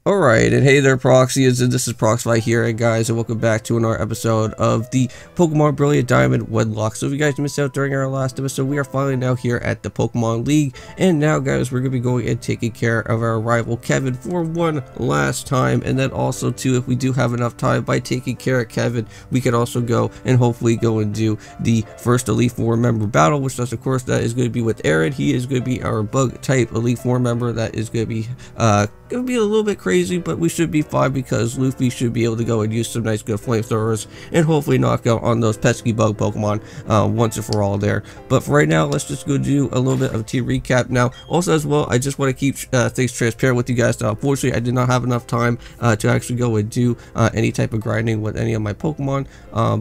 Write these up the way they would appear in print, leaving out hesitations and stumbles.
Alright, and hey there Proxyians, and this is Proxify here, and guys, and welcome back to another episode of the Pokemon Brilliant Diamond Wedlocke. So if you guys missed out during our last episode, we are finally now here at the Pokemon League, and now guys, we're going to be going and taking care of our rival Kevin for one last time, and then also too, if we do have enough time, by taking care of Kevin, we can also go and hopefully go and do the first Elite Four member battle, which does, of course, that is going to be with Aaron. He is going to be our bug type Elite Four member. That is going to be a little bit crazy, but we should be fine because Luffy should be able to go and use some nice good flamethrowers and hopefully knock out on those pesky bug Pokemon once and for all there. But for right now, let's just go do a little bit of a team recap. Now also as well, I just want to keep things transparent with you guys. Now unfortunately I did not have enough time to actually go and do any type of grinding with any of my Pokemon,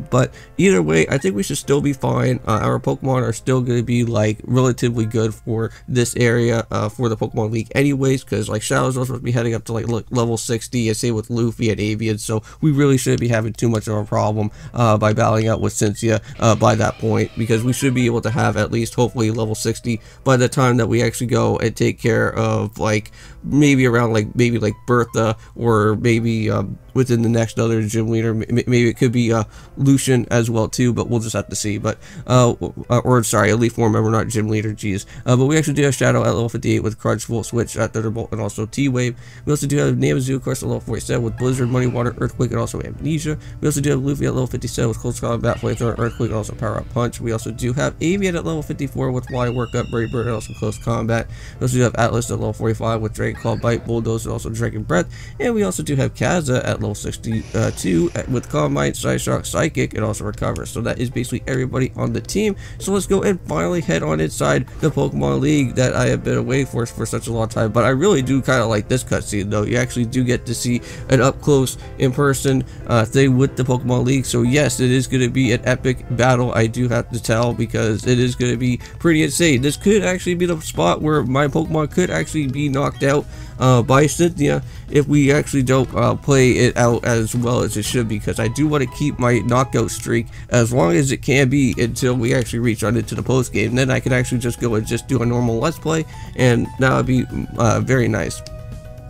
but either way I think we should still be fine. Our Pokemon are still going to be like relatively good for this area for the Pokemon League anyways, because like Shadow's supposed to be heading up to like level 60, and same with Luffy and Avian, so we really shouldn't be having too much of a problem by battling out with Cynthia by that point, because we should be able to have at least hopefully level 60 by the time that we actually go and take care of like maybe around like Bertha, or maybe within the next other gym leader. Maybe it could be Lucian as well too, but we'll just have to see. But or sorry, Elite Four member, not gym leader, geez. But we actually do have Shadow at level 58 with Crunch, Volt Switch, Thunderbolt, and also T-Wave. We also do have Namazu, of course, at level 47 with Blizzard, Money Water, Earthquake, and also Amnesia. We also do have Luffy at level 57 with Close Combat, Flamethrower, Earthquake, and also Power Up Punch. We also do have Avian at level 54 with Fly, Work Up, Brave Bird, and also Close Combat. We also do have Atlas at level 45 with Dragon Claw, Bite, Bulldoze, and also Dragon Breath. And we also do have Kaza at level 62 with Calm Mind, Side Shock, Psychic, and also Recover. So that is basically everybody on the team. So let's go and finally head on inside the Pokemon League that I have been away for such a long time. But I really do kind of like this cutscene though. You actually do get to see an up close in person thing with the Pokemon League. So yes, it is going to be an epic battle, I do have to tell, because it is going to be pretty insane. This could actually be the spot where my Pokemon could actually be knocked out by Cynthia if we actually don't play it out as well as it should, because I do want to keep my knockout streak as long as it can be until we actually reach on into the post game. Then I can actually just go and just do a normal let's play, and that would be very nice.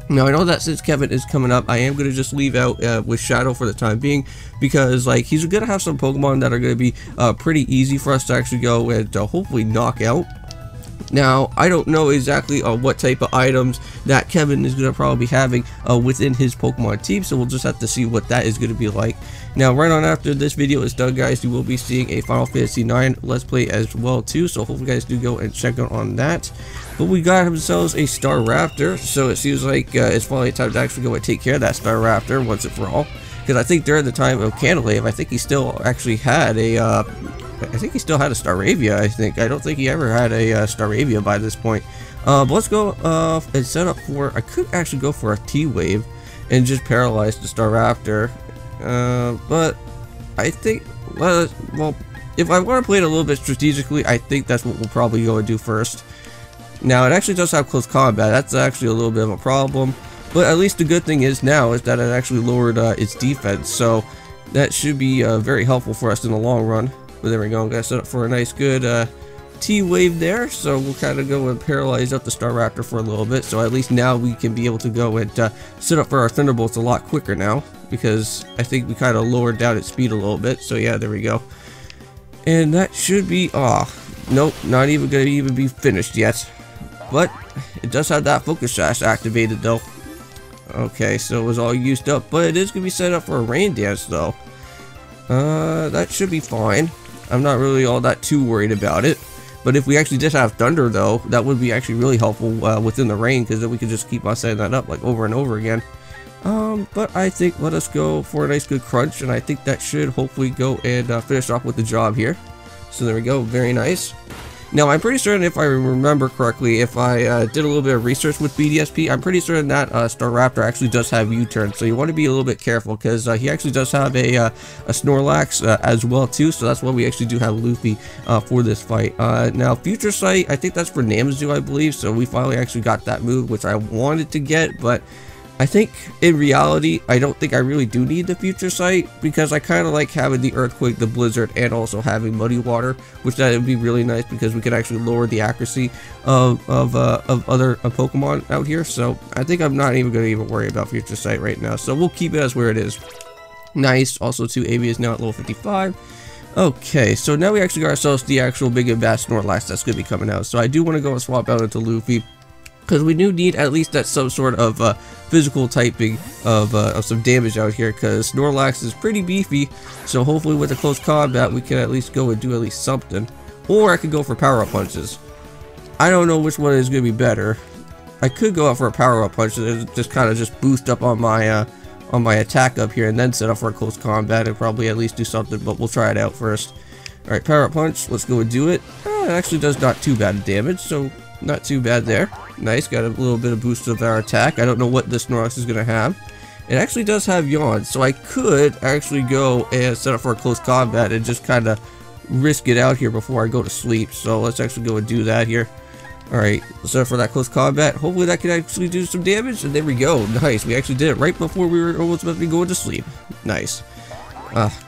Now I know that since Kevin is coming up, I am going to just leave out with Shadow for the time being, because like he's going to have some Pokemon that are going to be pretty easy for us to actually go and hopefully knock out. Now, I don't know exactly what type of items that Kevin is going to probably be having within his Pokemon team, so we'll just have to see what that is going to be like. Now, right on after this video is done, guys, you will be seeing a Final Fantasy IX Let's Play as well, too, so hopefully you guys do go and check out on that. But we got ourselves a Staraptor, so it seems like it's finally time to actually go and take care of that Staraptor once and for all. Because I think during the time of Candlelight, I think he still actually had a Staravia. I don't think he ever had a Staravia by this point. But let's go and set up for, I could actually go for a T-Wave and just paralyze the Staraptor. But I think, well, if I want to play it a little bit strategically, I think that's what we'll probably go and do first. Now, it actually does have Close Combat. That's actually a little bit of a problem. But at least the good thing is now is that it actually lowered its defense. So that should be very helpful for us in the long run. But there we go, I'm going to set up for a nice good T-Wave there, so we'll kind of go and paralyze up the Staraptor for a little bit, so at least now we can be able to go and set up for our Thunderbolts a lot quicker now, because I think we kind of lowered down its speed a little bit. So yeah, there we go. And that should be, nope, not even going to even be finished yet. But it does have that Focus Sash activated though. Okay, so it was all used up, but it is going to be set up for a Rain Dance though. That should be fine. I'm not really all that too worried about it. But if we actually did have Thunder though, that would be actually really helpful within the rain, because then we could just keep on setting that up like over and over again. But I think let us go for a nice good Crunch, and I think that should hopefully go and finish off with the job here. So there we go, very nice. Now, I'm pretty certain, if I remember correctly, if I did a little bit of research with BDSP, I'm pretty certain that Staraptor actually does have U-turn, so you want to be a little bit careful, because he actually does have a Snorlax as well, too, so that's why we actually do have Luffy for this fight. Now, Future Sight, I think that's for Namazu, I believe, so we finally actually got that move, which I wanted to get, but I think in reality, I don't think I really do need the future sight, because I kind of like having the earthquake, the blizzard, and also having muddy water, which that would be really nice because we could actually lower the accuracy of other Pokemon out here. So I think I'm not even going to worry about future sight right now. So we'll keep it as where it is. Nice. Also, 2 AB is now at level 55. Okay, so now we actually got ourselves the actual big and bad Snorlax that's going to be coming out. So I do want to go and swap out into Luffy, because we do need at least that some sort of physical typing of some damage out here, because Snorlax is pretty beefy. So hopefully with a close combat we can at least go and do at least something. Or I could go for power-up punches. I don't know which one is going to be better. I could go out for a power-up punch and just kind of just boost up on my attack up here, and then set up for a close combat and probably at least do something, but we'll try it out first. Alright, power-up punch, let's go and do it. It actually does not too bad damage, so not too bad there. Nice, got a little bit of boost of our attack. I don't know what this Snorlax is going to have. It actually does have Yawn, so I could actually go and set up for a close combat and just kind of risk it out here before I go to sleep. So let's actually go and do that here. Alright, let's set up for that close combat. Hopefully that can actually do some damage, and there we go. Nice, we actually did it right before we were almost about to be going to sleep. Nice.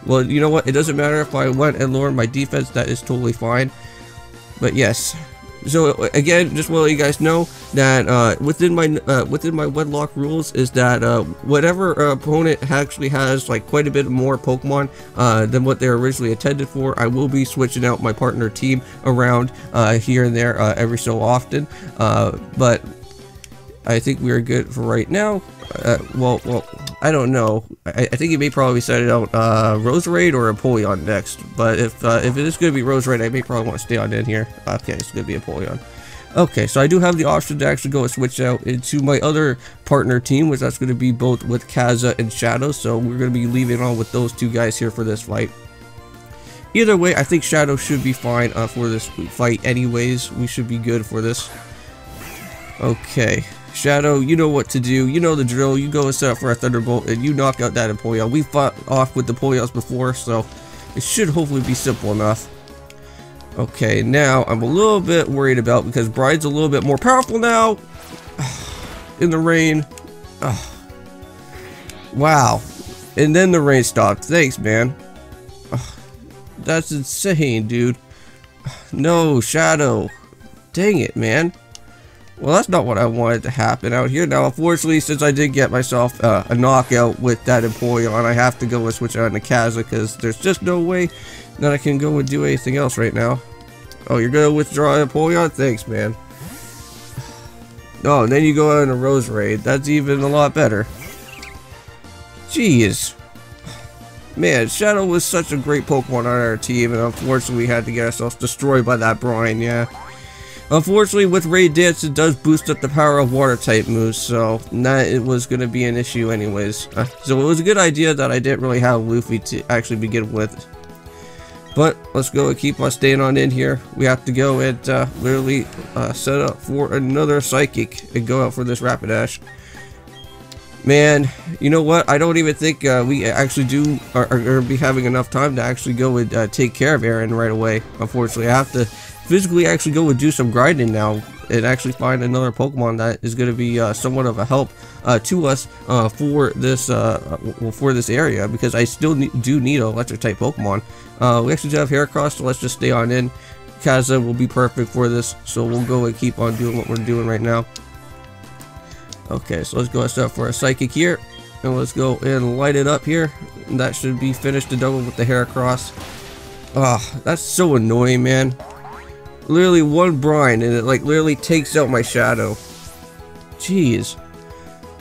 Well, you know what? It doesn't matter if I went and lowered my defense. That is totally fine. But yes. So again, just want to let you guys know that within my Wedlocke rules is that whatever opponent actually has like quite a bit more Pokemon than what they're originally intended for, I will be switching out my partner team around here and there every so often. But I think we are good for right now. Well, I don't know. I think you may probably set it out Roserade or Empoleon next. But if it is going to be Roserade, I may probably want to stay on in here. Okay, it's going to be Empoleon. Okay, so I do have the option to actually go and switch out into my other partner team, which that's going to be both with Kaza and Shadow. So we're going to be leaving on with those two guys here for this fight. Either way, I think Shadow should be fine for this fight anyways. We should be good for this. Okay. Shadow, you know what to do. You know the drill. You go and set up for a Thunderbolt, and you knock out that Empoleon. We fought off with the Empoleons before, so it should hopefully be simple enough. Okay, now I'm a little bit worried about, because Bride's a little bit more powerful now. In the rain. Wow. And then the rain stopped. Thanks, man. That's insane, dude. No, Shadow. Dang it, man. Well, that's not what I wanted to happen out here. Now, unfortunately, since I did get myself a knockout with that Empoleon, I have to go and switch out to Kaza, because there's just no way that I can go and do anything else right now. Oh, you're going to withdraw Empoleon? Thanks, man. Oh, and then you go on a Roserade. That's even a lot better. Jeez. Man, Shadow was such a great Pokemon on our team, and unfortunately we had to get ourselves destroyed by that brine, yeah. Unfortunately, with Raid Dance, it does boost up the power of water-type moves, so that it was going to be an issue anyways. So it was a good idea that I didn't really have Luffy to actually begin with. But let's go and keep on staying on in here. We have to go and literally set up for another Psychic and go out for this Rapidash. Man, you know what? I don't even think we actually are going to be having enough time to actually go and take care of Aaron right away. Unfortunately, I have to physically actually go and do some grinding now and actually find another Pokemon that is going to be somewhat of a help to us for this area, because I still do need an electric type Pokemon. We actually do have Heracross, so let's just stay on in. Kaza will be perfect for this, so we'll go and keep on doing what we're doing right now. Okay, so let's go and start for a Psychic here, and let's go and light it up here. And that should be finished to double with the Heracross. Ah, that's so annoying, man. Literally one brine and it like literally takes out my Shadow. Jeez.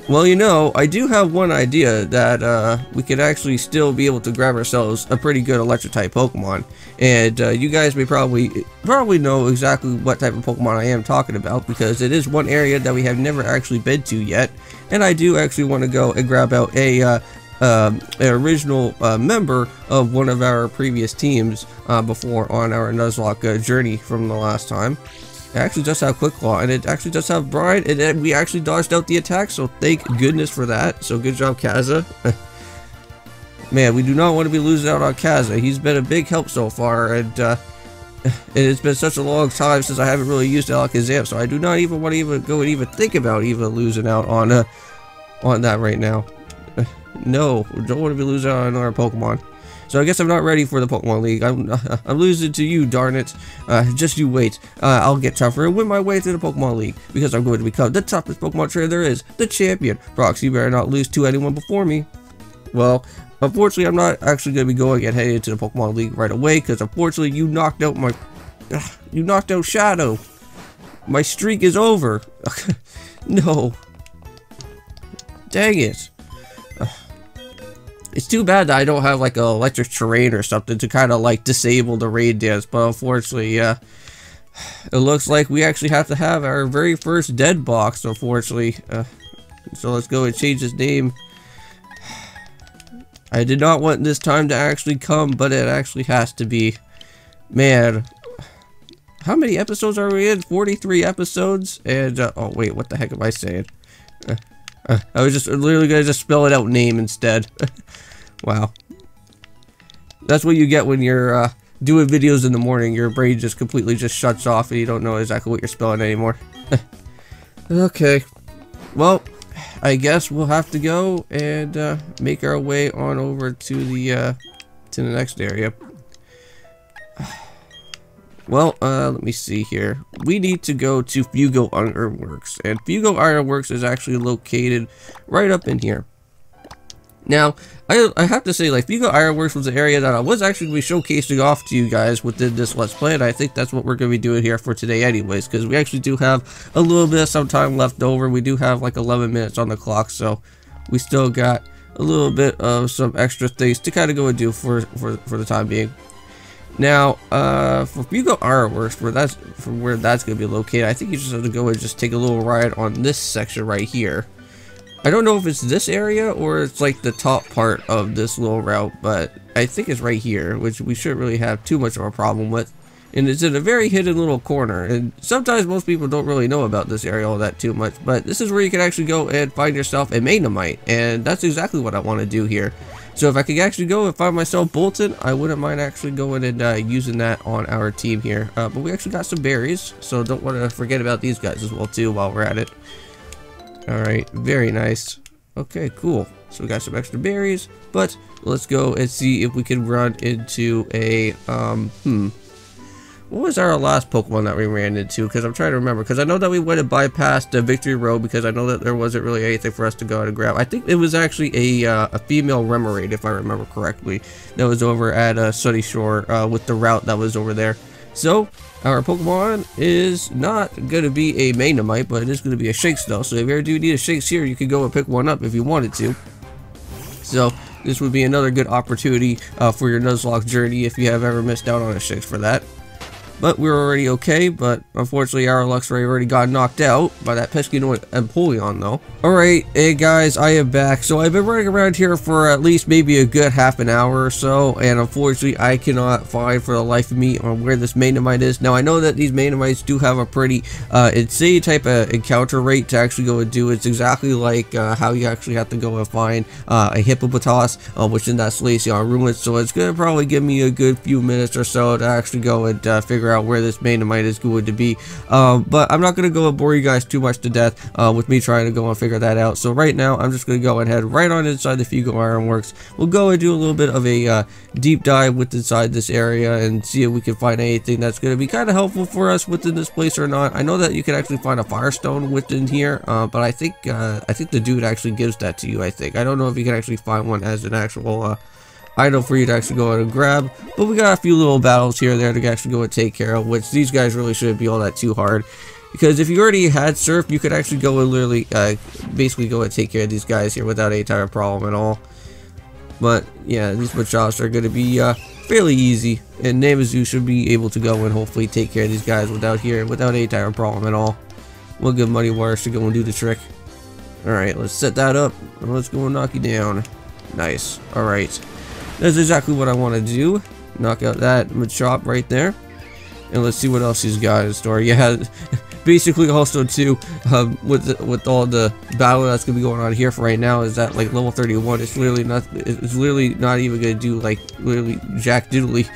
Well, you know, I do have one idea that we could actually still be able to grab ourselves a pretty good electric type Pokemon. And you guys may probably know exactly what type of Pokemon I am talking about, because it is one area that we have never actually been to yet. And I do actually want to go and grab out an original member of one of our previous teams before on our Nuzlocke journey from the last time. It actually does have Quick Claw, and it actually does have Brine, and we actually dodged out the attack, so thank goodness for that. So good job, Kaza. Man, we do not want to be losing out on Kaza. He's been a big help so far, and it's been such a long time since I haven't really used Alakazam, so I do not even want to go and even think about even losing out on on that right now. No, don't want to be losing on our Pokemon. So I guess I'm not ready for the Pokemon League. I'm losing to you, darn it. Just you wait. I'll get tougher and win my way through the Pokemon League, because I'm going to become the toughest Pokemon trainer there is, the champion. Prox, you better not lose to anyone before me. Well, unfortunately, I'm not actually going to be going and heading into the Pokemon League right away, because unfortunately, you knocked out my... you knocked out Shadow. My streak is over. No. Dang it. It's too bad that I don't have like an electric terrain or something to kind of like disable the raid dance, but unfortunately, yeah, it looks like we actually have to have our very first dead box, unfortunately. So let's go and change his name. I did not want this time to actually come, but it actually has to be. Man, how many episodes are we in? 43 episodes, and oh wait, what the heck am I saying? I was just literally gonna just spell it out name instead. Wow. That's what you get when you're doing videos in the morning. Your brain just completely just shuts off and you don't know exactly what you're spelling anymore. Okay. Well, I guess we'll have to go and make our way on over to the next area. Well, let me see here. We need to go to Fugo Ironworks, and Fugo Ironworks is actually located right up in here. Now, I have to say, like, Fugo Ironworks was an area that I was actually going to be showcasing off to you guys within this Let's Play, and I think that's what we're going to be doing here for today anyways, because we actually do have a little bit of some time left over. We do have like 11 minutes on the clock, so we still got a little bit of some extra things to kind of go and do for the time being. Now, for Fugo Ironworks, where that's going to be located, I think you just have to go and just take a little ride on this section right here. I don't know if it's this area or it's like the top part of this little route, but I think it's right here, which we shouldn't really have too much of a problem with. And it's in a very hidden little corner, and sometimes most people don't really know about this area all that too much, but this is where you can actually go and find yourself a Magnemite, and that's exactly what I want to do here. So if I could actually go and find myself Bolton, I wouldn't mind actually going and using that on our team here. But we actually got some berries, so don't want to forget about these guys as well too while we're at it. Alright, very nice. Okay, cool. So we got some extra berries, but let's go and see if we can run into a, what was our last Pokemon that we ran into? Because I'm trying to remember, because I know that we went and bypassed the Victory Road because I know that there wasn't really anything for us to go out and grab. I think it was actually a female Remoraid, if I remember correctly, that was over at Sunny Shore with the route that was over there. So, our Pokemon is not going to be a Magnemite, but it is going to be a Shinx though. So if you ever do need a Shinx here, you can go and pick one up if you wanted to. So, this would be another good opportunity for your Nuzlocke journey if you have ever missed out on a Shinx for that. But we're already okay, but unfortunately our Luxray already got knocked out by that pesky Empoleon though. Alright, hey guys, I am back. So I've been running around here for at least maybe a good half an hour or so, and unfortunately I cannot find for the life of me on where this Magnemite is. Now I know that these Magnemites do have a pretty insane type of encounter rate to actually go and do. It's exactly like how you actually have to go and find a Hippopotas, which in that Slaceon ruin, so it's going to probably give me a good few minutes or so to actually go and figure out where this Magnemite is going to be, but I'm not going to go and bore you guys too much to death with me trying to go and figure that out. So right now I'm just going to go and head right on inside the Fugo Ironworks. We'll go and do a little bit of a deep dive within inside this area and see if we can find anything that's going to be kind of helpful for us within this place or not. I know that you can actually find a Firestone within here, but I think the dude actually gives that to you. I don't know if you can actually find one as an actual item for you to actually go out and grab, but we got a few little battles here and there to actually go and take care of, which these guys really shouldn't be all that too hard, because if you already had Surf, you could actually go and literally basically go and take care of these guys here without any type of problem at all. But yeah, these Machops are going to be fairly easy, and Namazu should be able to go and hopefully take care of these guys without any type of problem at all. We'll give Muddy Waters to go and do the trick. Alright, let's set that up and let's go and knock you down. Nice. Alright. That's exactly what I want to do. Knock out that Machop right there. And let's see what else he's got in store. Yeah, basically also too, with all the battle that's going to be going on here for right now is that like level 31, it's literally not even going to do like literally jack diddly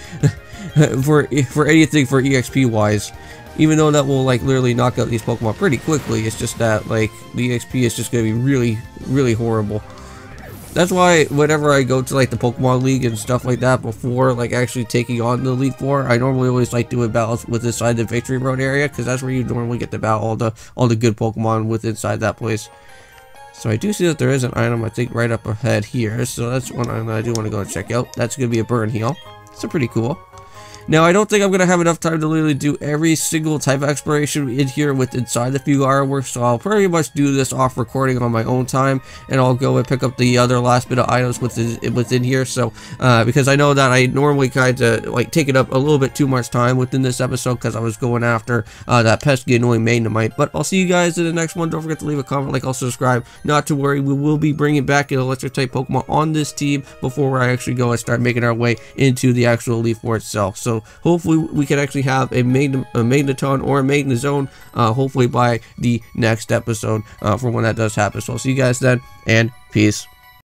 for anything for EXP wise. even though that will like literally knock out these Pokemon pretty quickly. It's just that like the EXP is just going to be really horrible. That's why whenever I go to like the Pokemon League and stuff like that before like actually taking on the Elite Four, I normally always like doing battles with inside the Victory Road area, because that's where you normally get to battle all the good Pokemon with inside that place. So I do see that there is an item, I think, right up ahead here. So that's one item that I do want to go and check out. That's going to be a Burn Heal. So pretty cool. Now, I don't think I'm going to have enough time to literally do every single type of exploration in here with inside the Fugara work, so I'll pretty much do this off recording on my own time, and I'll go and pick up the other last bit of items within here. So because I know that I normally kind of like take it up a little bit too much time within this episode, because I was going after that pesky annoying Magnemite. But I'll see you guys in the next one. Don't forget to leave a comment, like, also subscribe. Not to worry, we will be bringing back an electric type Pokemon on this team before I actually go and start making our way into the actual Elite Four itself. So hopefully we can actually have a Magneton or a Magnezone hopefully by the next episode for when that does happen. So I'll see you guys then, and peace.